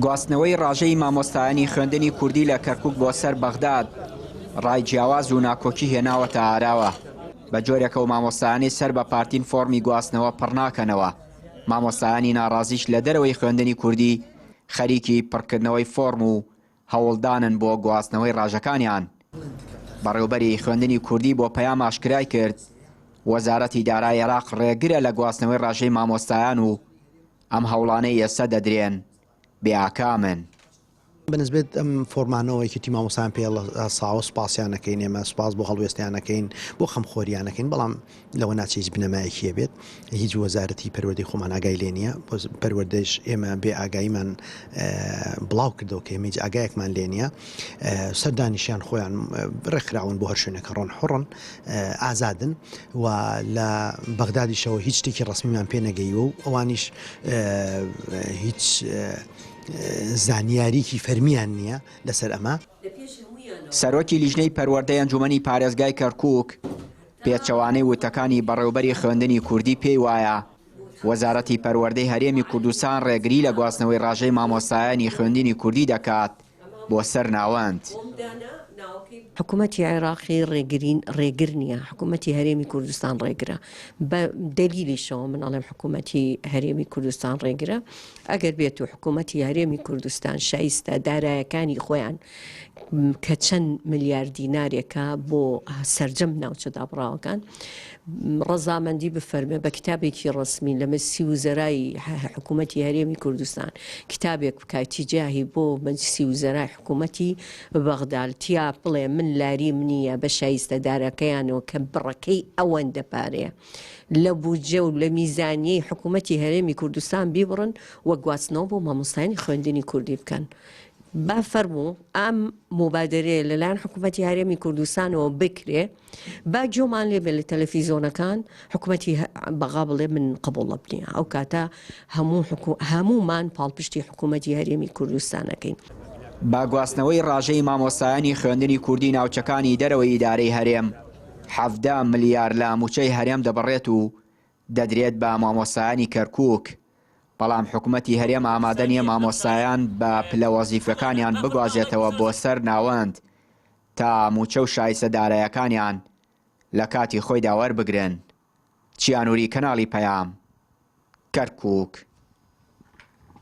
گواستنەوەی ڕاژەی مامۆستایانی خوێندنی کوردی لە کەرکووک بۆ سەر بەغداد ڕای جیاواز و ناکۆکی هێناوەتە ئاراوە. بە جۆرێکە و مامۆستایانی سەر بە پارتین فۆرمی گواستنەوە پڕناکەنەوە. مامۆستایانی ناڕازیش لە دەرەوەی خوێندنی کوردی خەریکی پڕکردنەوەی فۆرم و هەوڵدانن بۆ گواستنەوەی ڕاژەکانیان. بەڕێوەبەری خوێندنی کوردی بۆ پەیام ئاشکرای کرد وەزارەتی دارایی عێراق ڕێگرە لە گواستنەوەی ڕاژەی مامۆستایان و ئەم هەوڵانەی ئێستا دەدرێن بێئاکامن. بەنسبەت ئەم فۆرمانەوەی کەتی مامۆستایان پێ ساوە سوپاسیانەکەین، ئێمە سوپاس بۆ هەڵوێستیانەکەین، بۆ خەمخۆریانەکەین، بەڵام لەوە ناچێت هیچ بنەمایەکیە بێت. هیچ وەزارەتی پەروەردەی خۆمان ئاگای لێ نییە، پەروەردەش ئێمە بێ ئاگاییمان بڵاو کردەوە کە ئێمە هیچ ئاگایەکمان لێ نییە. سەردانیشیان خۆیان ڕێکخراون بۆ هەر شوێنێکە ڕۆن حڕن ئازادن و لە بەغدادیشەوە هیچ شتێکی ڕسمیمان پێ نەگەیوە و ئەوانیش هیچ زانیاریکی فەرمیان نییە لەسەر ئەمە. سەرۆکی لیژنەی پەروەردەی ئەنجومەنی پارێزگای کەرکووک پێچەوانەی وتەکانی بەڕێوەبەری خوێندنی کوردی پێی وایە وەزارەتی پەروەردەی هەرێمی کوردستان ڕێگری لە گواستنەوەی ڕاژەی مامۆستایانی خوێندنی کوردی دەکات بۆ سەر ناوەند. حکوومەتی عێراقی ڕێگر نییە، حکوومەتی هەرێمی کوردستان ڕێگرە. بە دلیلیشەوە من ئەڵێم حکوومەتی هەرێمی کوردستان ڕێگرە. ئەگەر بێت و حکوومەتی هەرێمی کوردستان شایستە دارایەکانی خۆیان کە چەند ملیار دینارێکە بۆ سەرجەم ناوچەدا بڕاوەکان ڕەزامەندی بفەرمێ بە کتابێکی ڕسمی لە مەجلیسی وزەرای حکوومەتی هەرێمی کوردستان کتابێک بکایتی جاهی بۆ مەجلیسی وزەرای حکوومەتی بەغداد تیا بڵێ من لاریم نییە بە شایستە دارەکەیانەوە کە بڕەکەی ئەوەندە پارەیە لە بودجە و لە میزانیەی حکوومەتی هەرێمی کوردستان بیبڕن وە گواستنەوە بۆ مامۆستایانی خوێندنی کوردی بکەن. با فەرموو ئەم مبادرەیە لەلایەن حکوومەتی هەرێمی کوردستانەوە بکرێ، با جۆمان لێبێ لە تەلەڤیزۆنەکان حکوومەتی بەغا بڵێ من قبوڵە بنیە. ئەو کاتە هەمومان پاڵپشتی حکوومەتی هەرێمی کوردستانەکەین. با گواستنەوەی ڕاژەی مامۆستایانی خوێندنی کوردی ناوچەکانی دەرەوەی ئیدارەی هەرێم 17 ملیار لە موچەی هەرێم دەبڕێت و دەدرێت بە مامۆستایانی کەرکووک. بەڵام حکوومەتی هەرێم ئامادە نییە مامۆستایان بە پلە وەزیفەکانیان بگوازێتەوە بۆ سەر ناوەند تا موچە و شایستە دارایەکانیان لە کاتی خۆی داوەربگرن. چیانووری کەناڵی پەیام، کەرکووک.